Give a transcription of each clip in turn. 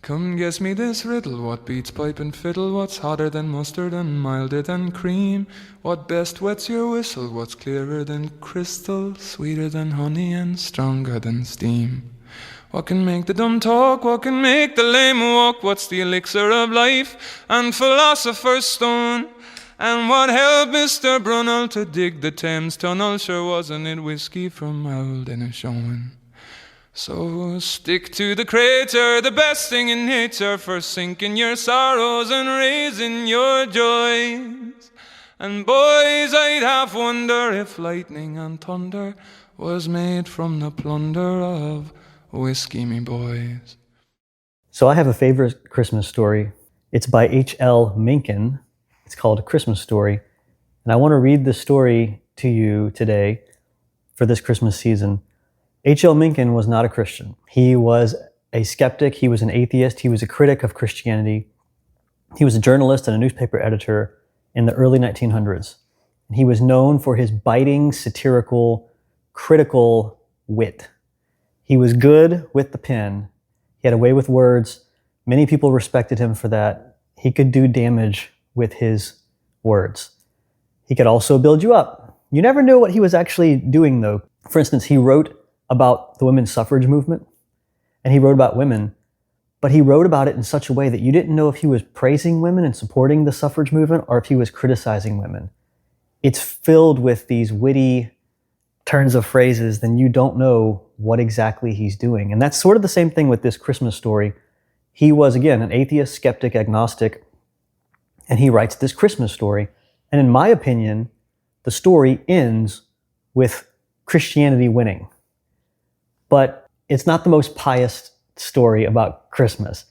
Come guess me this riddle, what beats pipe and fiddle, what's hotter than mustard and milder than cream? What best wets your whistle, what's clearer than crystal, sweeter than honey and stronger than steam? What can make the dumb talk, what can make the lame walk, what's the elixir of life and philosopher's stone? And what helped Mr. Brunel to dig the Thames Tunnel, sure wasn't it whiskey from Old Inishowen? So stick to the crater, the best thing in nature, for sinking your sorrows and raising your joys. And boys, I'd half wonder if lightning and thunder was made from the plunder of whiskey, me boys. So I have a favorite Christmas story. It's by H.L. Mencken. It's called A Christmas Story. And I want to read this story to you today for this Christmas season. H.L. Mencken was not a Christian. He was a skeptic, he was an atheist, he was a critic of Christianity. He was a journalist and a newspaper editor in the early 1900s. And he was known for his biting, satirical, critical wit. He was good with the pen. He had a way with words. Many people respected him for that. He could do damage with his words. He could also build you up. You never knew what he was actually doing, though. For instance, he wrote about the women's suffrage movement, and he wrote about women, but he wrote about it in such a way that you didn't know if he was praising women and supporting the suffrage movement or if he was criticizing women. It's filled with these witty turns of phrases, then you don't know what exactly he's doing. And that's sort of the same thing with this Christmas story. He was, again, an atheist, skeptic, agnostic, and he writes this Christmas story. And in my opinion, the story ends with Christianity winning. But it's not the most pious story about Christmas.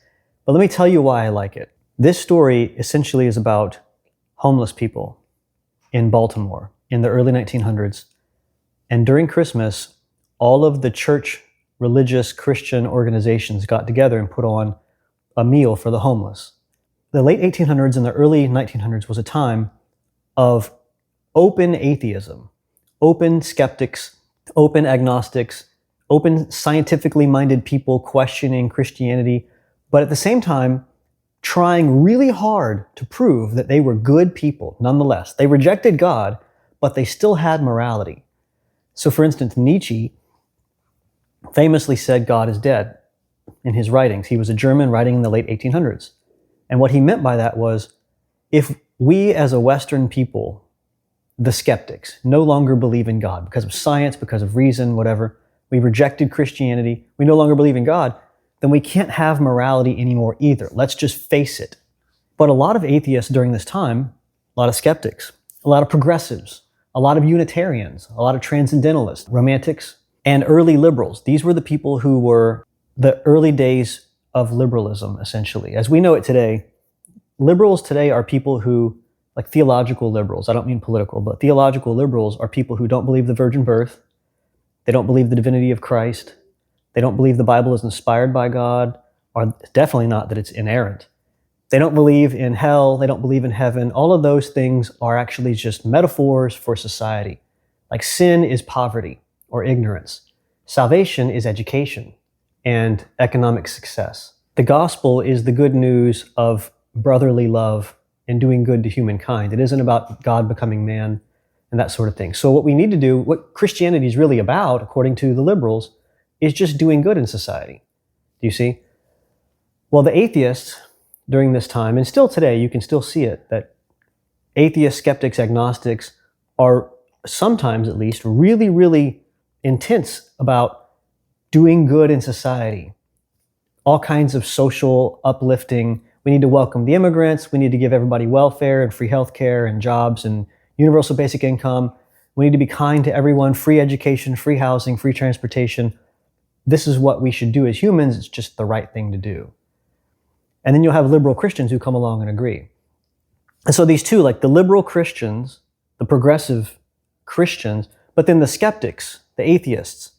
But let me tell you why I like it. This story essentially is about homeless people in Baltimore in the early 1900s. And during Christmas, all of the church, religious, Christian organizations got together and put on a meal for the homeless. The late 1800s and the early 1900s was a time of open atheism, open skeptics, open agnostics, open scientifically minded people questioning Christianity, but at the same time, trying really hard to prove that they were good people nonetheless. They rejected God, but they still had morality. So for instance, Nietzsche famously said God is dead in his writings. He was a German writing in the late 1800s. And what he meant by that was, if we as a Western people, the skeptics, no longer believe in God because of science, because of reason, whatever, we rejected Christianity, we no longer believe in God, then we can't have morality anymore either. Let's just face it. But a lot of atheists during this time, a lot of skeptics, a lot of progressives, a lot of Unitarians, a lot of transcendentalists, romantics, and early liberals. These were the people who were the early days of liberalism, essentially. As we know it today, liberals today are people who, like theological liberals, I don't mean political, but theological liberals are people who don't believe the virgin birth, they don't believe the divinity of Christ, they don't believe the Bible is inspired by God, or definitely not that it's inerrant. They don't believe in hell, they don't believe in heaven. All of those things are actually just metaphors for society. Like sin is poverty or ignorance. Salvation is education and economic success. The gospel is the good news of brotherly love and doing good to humankind. It isn't about God becoming man and that sort of thing. So what we need to do, what Christianity is really about, according to the liberals, is just doing good in society. Do you see? Well, the atheists during this time, and still today, you can still see it, that atheists, skeptics, agnostics are sometimes at least really, really intense about doing good in society. All kinds of social uplifting. We need to welcome the immigrants. We need to give everybody welfare and free healthcare and jobs and universal basic income. We need to be kind to everyone, free education, free housing, free transportation. This is what we should do as humans. It's just the right thing to do. And then you'll have liberal Christians who come along and agree. And so these two, like the liberal Christians, the progressive Christians, but then the skeptics, the atheists,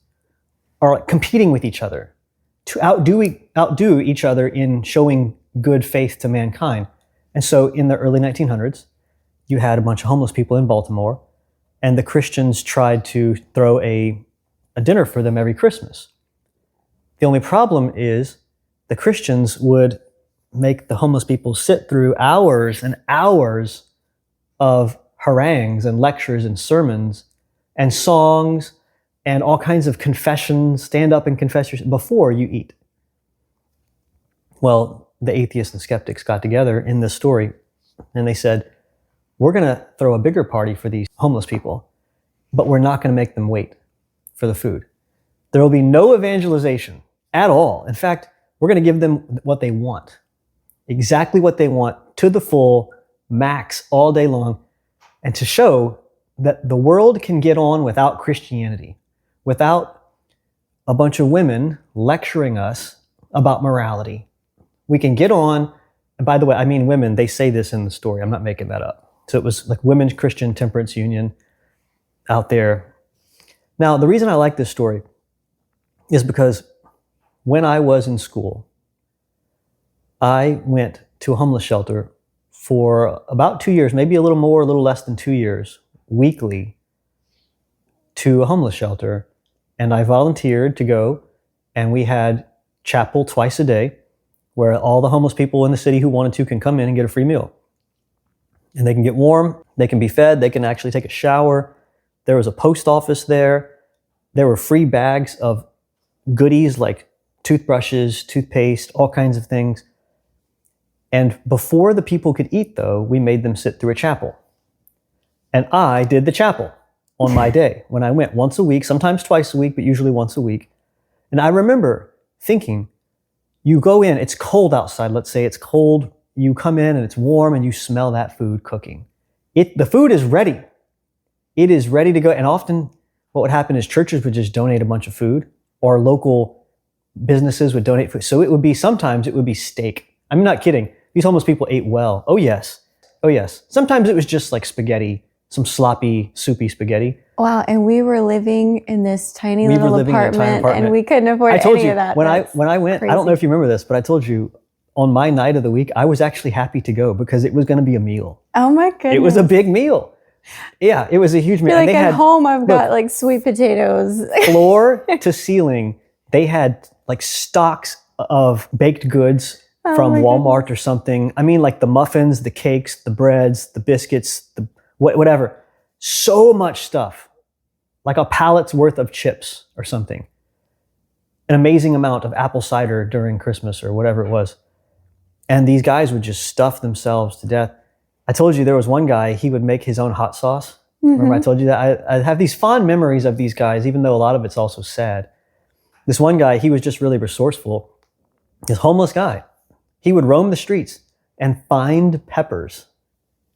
are like competing with each other to outdo each other in showing good faith to mankind. And so in the early 1900s, you had a bunch of homeless people in Baltimore, and the Christians tried to throw a dinner for them every Christmas. The only problem is the Christians would make the homeless people sit through hours and hours of harangues and lectures and sermons and songs and all kinds of confessions, stand up and confess before you eat. Well, the atheists and skeptics got together in this story and they said, we're going to throw a bigger party for these homeless people, but we're not going to make them wait for the food. There will be no evangelization at all. In fact, we're going to give them what they want, exactly what they want, to the full, max, all day long, and to show that the world can get on without Christianity, without a bunch of women lecturing us about morality. We can get on, and by the way, I mean women, they say this in the story, I'm not making that up. So it was like Women's Christian Temperance Union out there. Now, the reason I like this story is because when I was in school, I went to a homeless shelter for about 2 years, maybe a little more, a little less than 2 years, weekly to a homeless shelter. And I volunteered to go, and we had chapel twice a day where all the homeless people in the city who wanted to can come in and get a free meal. And they can get warm, they can be fed, they can actually take a shower. There was a post office there. There were free bags of goodies like toothbrushes, toothpaste, all kinds of things. And before the people could eat, though, we made them sit through a chapel. And I did the chapel on my day when I went once a week, sometimes twice a week, but usually once a week. And I remember thinking, you go in, it's cold outside, let's say it's cold, you come in and it's warm and you smell that food cooking. The food is ready. It is ready to go. And often what would happen is churches would just donate a bunch of food, or local businesses would donate food. So sometimes it would be steak. I'm not kidding. These homeless people ate well. Oh yes. Oh yes. Sometimes it was just like spaghetti, some sloppy, soupy spaghetti. Wow, and we were living in this tiny little apartment and we couldn't afford any of that. When I went, crazy. I don't know if you remember this, but I told you on my night of the week, I was actually happy to go because it was going to be a meal. Oh my goodness. It was a big meal. Yeah, it was a huge meal. I feel like at home I've got like sweet potatoes. Floor to ceiling, they had like stocks of baked goods from Walmart or something. I mean, like the muffins, the cakes, the breads, the biscuits, the whatever. So much stuff. Like a pallet's worth of chips or something. An amazing amount of apple cider during Christmas or whatever it was. And these guys would just stuff themselves to death. I told you there was one guy, he would make his own hot sauce. Mm-hmm. Remember I told you that? I have these fond memories of these guys, even though a lot of it's also sad. This one guy, he was just really resourceful. This homeless guy, he would roam the streets and find peppers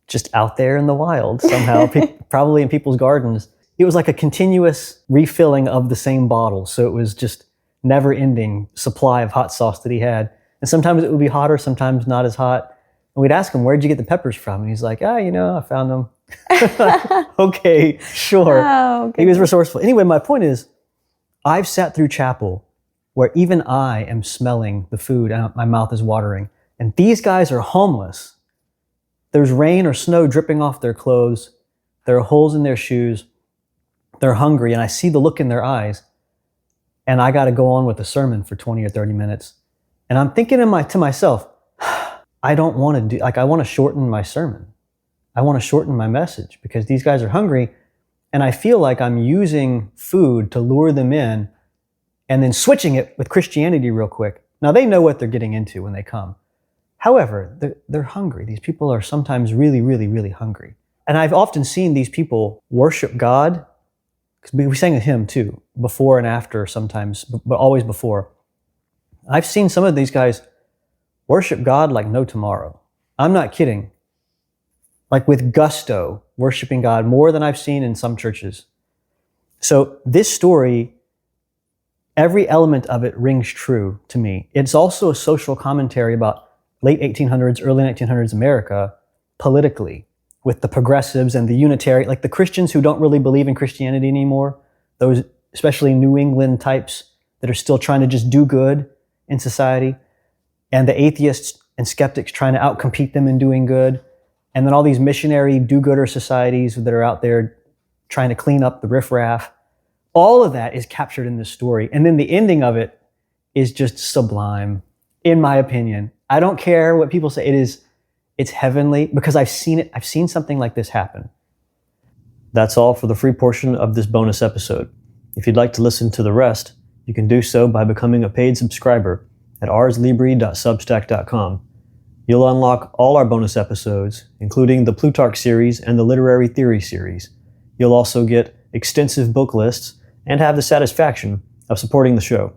just out there in the wild somehow, probably in people's gardens. It was like a continuous refilling of the same bottle. So it was just never-ending supply of hot sauce that he had. And sometimes it would be hotter, sometimes not as hot. And we'd ask him, where'd you get the peppers from? And he's like, I found them. Okay, sure. Oh, he was resourceful. Anyway, my point is, I've sat through chapel where even I am smelling the food and my mouth is watering. And these guys are homeless. There's rain or snow dripping off their clothes. There are holes in their shoes. They're hungry, and I see the look in their eyes. And I got to go on with a sermon for 20 or 30 minutes. And I'm thinking to myself, I don't want to I want to shorten my sermon. I want to shorten my message because these guys are hungry. And I feel like I'm using food to lure them in and then switching it with Christianity real quick. Now, they know what they're getting into when they come. However, they're hungry. These people are sometimes really, really, really hungry. And I've often seen these people worship God. We sang a hymn too, before and after sometimes, but always before. I've seen some of these guys worship God like no tomorrow. I'm not kidding. Like with gusto, worshiping God more than I've seen in some churches. So this story, every element of it rings true to me. It's also a social commentary about late 1800s, early 1900s America politically, with the progressives and the Unitarian, like the Christians who don't really believe in Christianity anymore, those especially New England types that are still trying to just do good in society, and the atheists and skeptics trying to outcompete them in doing good, and then all these missionary do-gooder societies that are out there trying to clean up the riffraff. All of that is captured in this story. And then the ending of it is just sublime. in my opinion. I don't care what people say. It's heavenly because I've seen it. I've seen something like this happen. That's all for the free portion of this bonus episode. If you'd like to listen to the rest, you can do so by becoming a paid subscriber at arslibri.substack.com. You'll unlock all our bonus episodes, including the Plutarch series and the Literary Theory series. You'll also get extensive book lists and have the satisfaction of supporting the show.